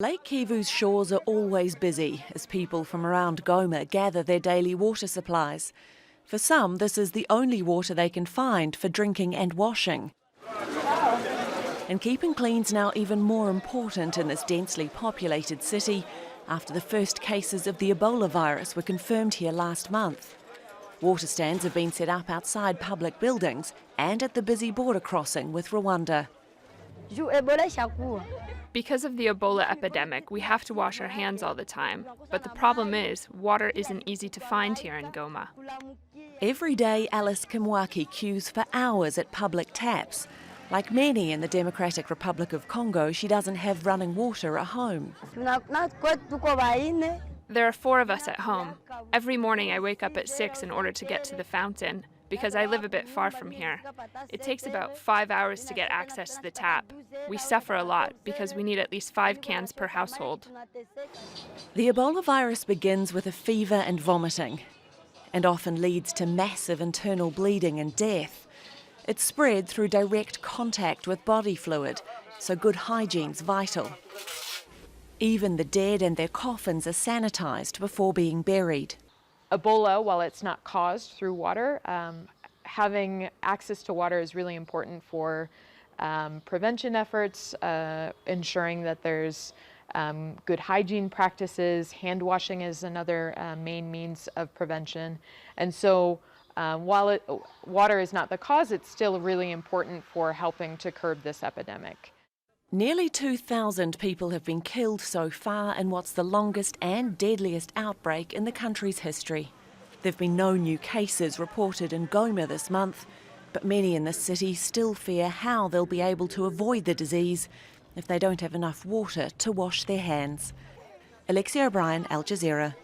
Lake Kivu's shores are always busy as people from around Goma gather their daily water supplies. For some, this is the only water they can find for drinking and washing. And keeping clean's now even more important in this densely populated city after the first cases of the Ebola virus were confirmed here last month. Water stands have been set up outside public buildings and at the busy border crossing with Rwanda. Because of the Ebola epidemic, we have to wash our hands all the time. But the problem is, water isn't easy to find here in Goma. Every day, Alice KIMWAKI queues for hours at public taps. Like many in the Democratic Republic of Congo, she doesn't have running water at home. There are 4 of us at home. Every morning I wake up at 6 in order to get to the fountain, because I live a bit far from here. It takes about 5 hours to get access to the tap. We suffer a lot because we need at least 5 cans per household. The Ebola virus begins with a fever and vomiting, and often leads to massive internal bleeding and death. It's spread through direct contact with body fluid, so good hygiene's vital. Even the dead and their coffins are sanitised before being buried. Ebola, while it's not caused through water, having access to water is really important for prevention efforts, ensuring that there's good hygiene practices. Hand washing is another main means of prevention. And so while water is not the cause, it's still really important for helping to curb this epidemic. Nearly 2,000 people have been killed so far in what's the longest and deadliest outbreak in the country's history. There have been no new cases reported in Goma this month, but many in the city still fear how they'll be able to avoid the disease if they don't have enough water to wash their hands. Alexi, Al Jazeera.